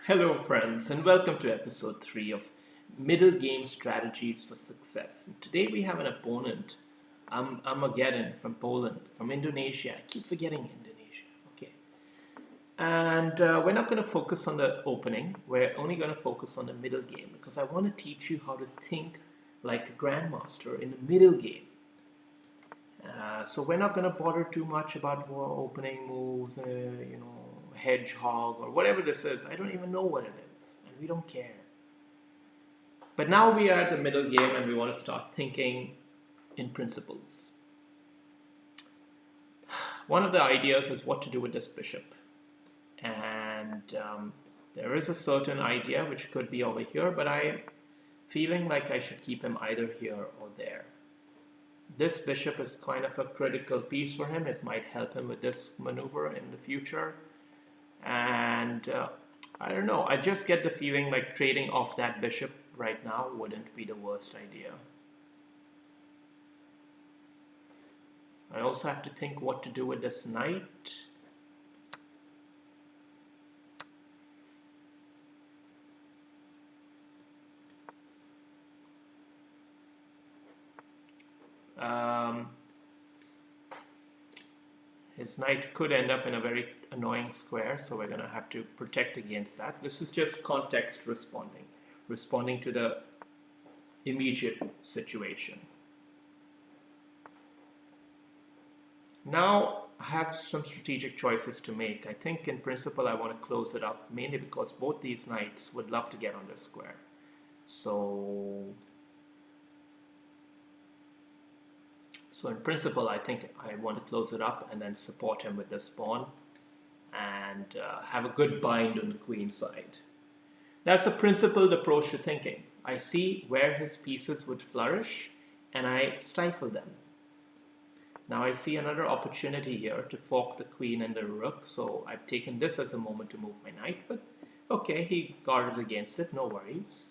Hello, friends, and welcome to episode 3 of Middle Game Strategies for Success. And today we have an opponent, Armageddon from Poland, from Indonesia. I keep forgetting Indonesia. Okay. And we're not going to focus on the opening, we're only going to focus on the middle game because I want to teach you how to think like a grandmaster in the middle game. So we're not going to bother too much about opening moves, hedgehog or whatever this is. I don't even know what it is, and we don't care. But now we are at the middle game, and we want to start thinking in principles. One of the ideas is what to do with this bishop, and there is a certain idea which could be over here, but I'm feeling like I should keep him either here or there. This bishop is kind of a critical piece for him. It might help him with this maneuver in the future. And I don't know, I just get the feeling like trading off that bishop right now wouldn't be the worst idea. I also have to think what to do with this knight. His knight could end up in a very annoying square, so we're going to have to protect against that. This is just context responding to the immediate situation. Now I have some strategic choices to make. I think in principle I want to close it up, mainly because both these knights would love to get on this square. So in principle, I think I want to close it up and then support him with this pawn and have a good bind on the queen side. That's a principled approach to thinking. I see where his pieces would flourish and I stifle them. Now I see another opportunity here to fork the queen and the rook, so I've taken this as a moment to move my knight, but okay, he guarded against it, no worries.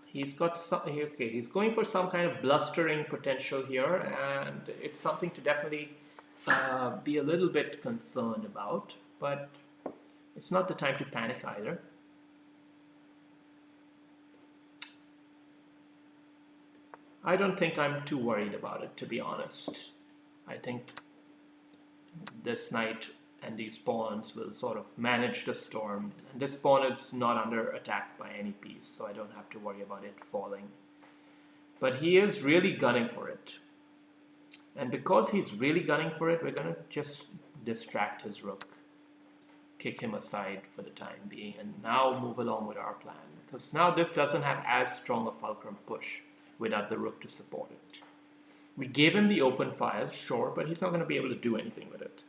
He's got some, okay, he's going for some kind of blustering potential here, and it's something to definitely be a little bit concerned about, but it's not the time to panic either. I don't think I'm too worried about it, to be honest. I think this knight and these pawns will sort of manage the storm. And this pawn is not under attack by any piece, so I don't have to worry about it falling. But he is really gunning for it. And because he's really gunning for it, we're going to just distract his rook, kick him aside for the time being, and now move along with our plan. Because now this doesn't have as strong a fulcrum push without the rook to support it. We gave him the open file, sure, but he's not going to be able to do anything with it.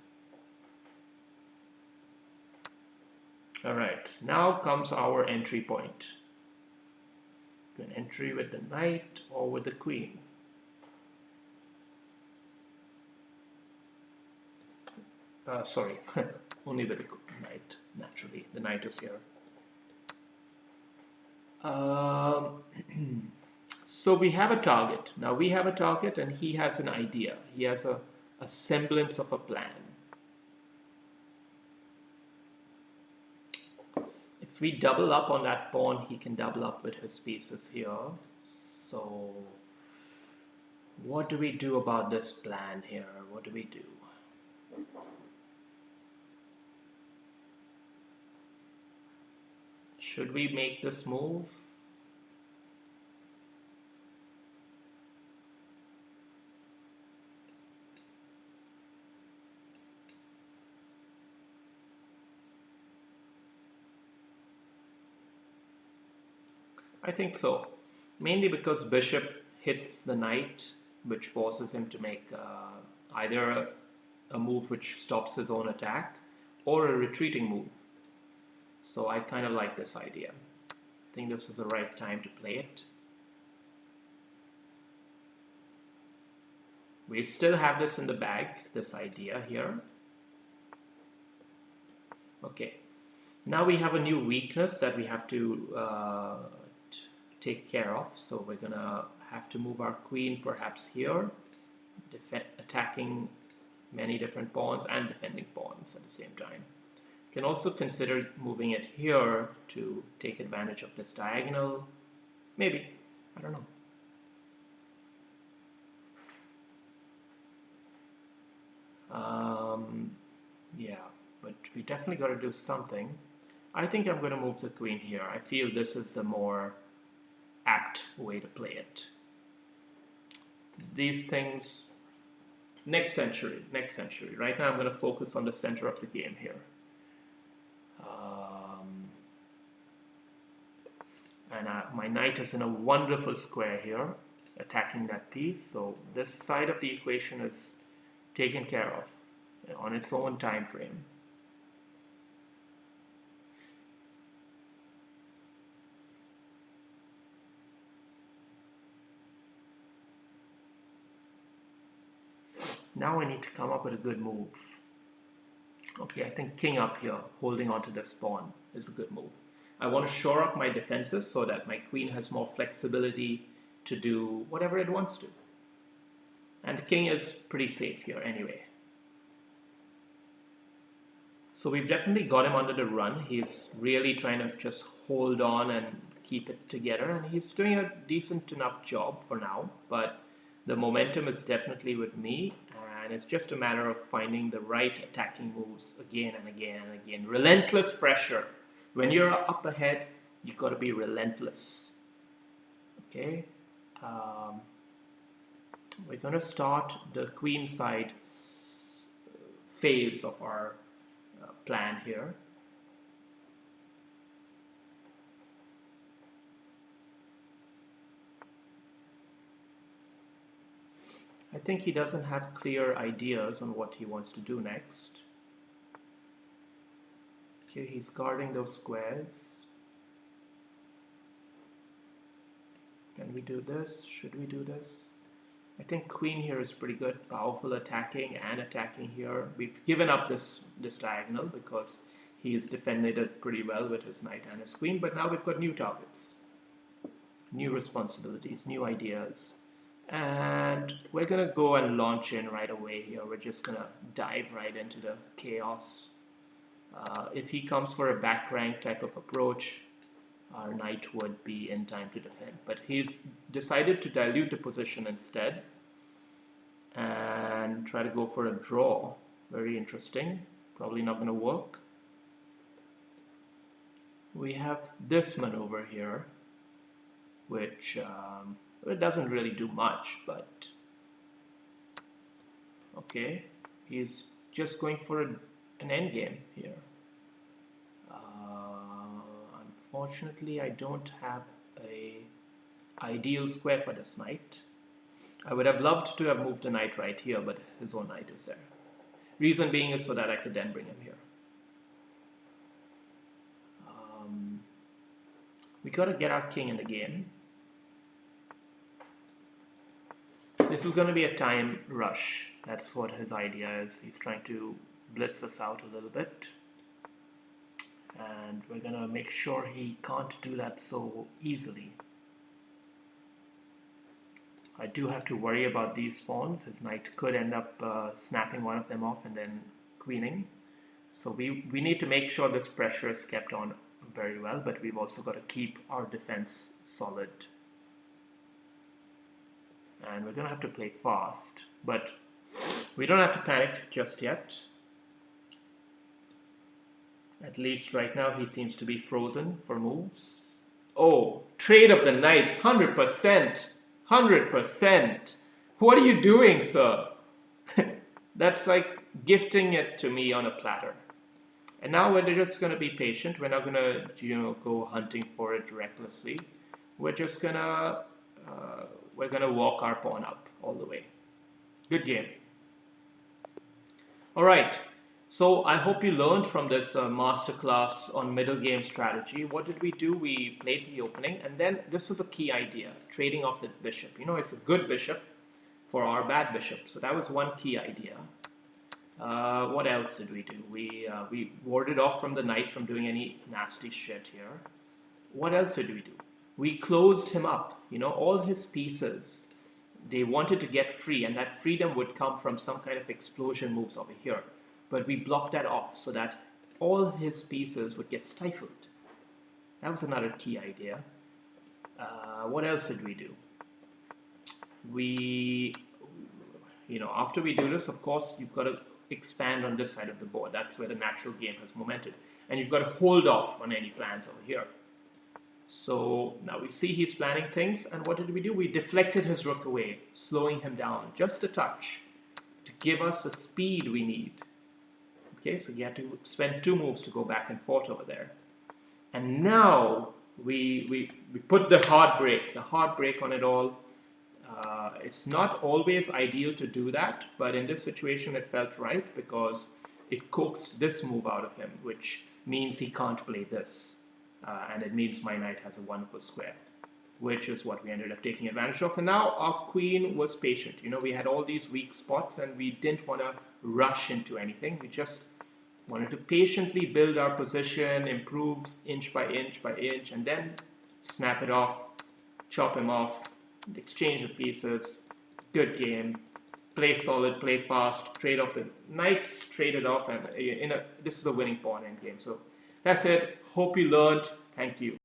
Alright, now comes our entry point. You can entry with the knight or with the queen. Sorry, only with the knight, naturally. The knight is here. So we have a target. Now we have a target and he has an idea. He has a semblance of a plan. If we double up on that pawn, he can double up with his pieces here. So what do we do about this plan here? What do we do? Should we make this move? I think so, mainly because bishop hits the knight, which forces him to make either a move which stops his own attack or a retreating move. So I kind of like this idea. I think this was the right time to play it. We still have this in the bag, this idea here. Okay, now we have a new weakness that we have to take care of. So we're gonna have to move our queen perhaps here, attacking many different pawns and defending pawns at the same time. You can also consider moving it here to take advantage of this diagonal. Maybe, I don't know. Yeah, but we definitely got to do something. I think I'm going to move the queen here. I feel this is the more apt way to play it. These things, next century. Right now I'm going to focus on the center of the game here. And my knight is in a wonderful square here, attacking that piece. So this side of the equation is taken care of on its own time frame. Now I need to come up with a good move. Okay, I think king up here, holding onto this pawn, is a good move. I want to shore up my defenses so that my queen has more flexibility to do whatever it wants to. And the king is pretty safe here anyway. So we've definitely got him under the run. He's really trying to just hold on and keep it together, and he's doing a decent enough job for now, but the momentum is definitely with me, and it's just a matter of finding the right attacking moves again and again and again. Relentless pressure. When you're up ahead, you've got to be relentless. Okay, we're going to start the queen side phase of our plan here. I think he doesn't have clear ideas on what he wants to do next. Okay, he's guarding those squares. Can we do this? Should we do this? I think queen here is pretty good, powerful attacking and attacking here. We've given up this diagonal because he's defended it pretty well with his knight and his queen, but now we've got new targets, new responsibilities, new ideas. And we're gonna go and launch in right away here. We're just gonna dive right into the chaos. If he comes for a back rank type of approach, our knight would be in time to defend. But he's decided to dilute the position instead and try to go for a draw. Very interesting. Probably not going to work. We have this maneuver here, which it doesn't really do much, but okay. He's just going for an endgame here. Unfortunately, I don't have a ideal square for this knight. I would have loved to have moved the knight right here, but his own knight is there. Reason being is so that I could then bring him here. We got to get our king in the game. This is going to be a time rush. That's what his idea is. He's trying to blitz us out a little bit. And we're going to make sure he can't do that so easily. I do have to worry about these pawns. His knight could end up snapping one of them off and then queening. So we need to make sure this pressure is kept on very well, but we've also got to keep our defense solid. And we're going to have to play fast, but we don't have to panic just yet. At least right now he seems to be frozen for moves. Oh, trade of the knights, 100%. 100%. What are you doing, sir? That's like gifting it to me on a platter. And now we're just going to be patient. We're not going to, go hunting for it recklessly. We're just going to walk our pawn up all the way. Good game. All right. So I hope you learned from this masterclass on middle game strategy. What did we do? We played the opening, and then this was a key idea, trading off the bishop. It's a good bishop for our bad bishop. So that was one key idea. What else did we do? We warded off from the knight from doing any nasty shit here. What else did we do? We closed him up. All his pieces they wanted to get free, and that freedom would come from some kind of explosion moves over here. But we blocked that off so that all his pieces would get stifled. That was another key idea. What else did we do? We, after we do this, of course, you've got to expand on this side of the board. That's where the natural game has momentum. And you've got to hold off on any plans over here. So now we see he's planning things, and what did we do? We deflected his rook away, slowing him down just a touch to give us the speed we need. Okay, so you had to spend 2 moves to go back and forth over there. And now we put the hard brake on it all. It's not always ideal to do that, but in this situation it felt right because it coaxed this move out of him, which means he can't play this. And it means my knight has a wonderful square, which is what we ended up taking advantage of. And now our queen was patient. We had all these weak spots and we didn't want to rush into anything. We just wanted to patiently build our position, improve inch by inch by inch, and then snap it off, chop him off, exchange the pieces. Good game. Play solid, play fast, trade off the knights, trade it off, and this is a winning pawn endgame. So that's it. Hope you learned. Thank you.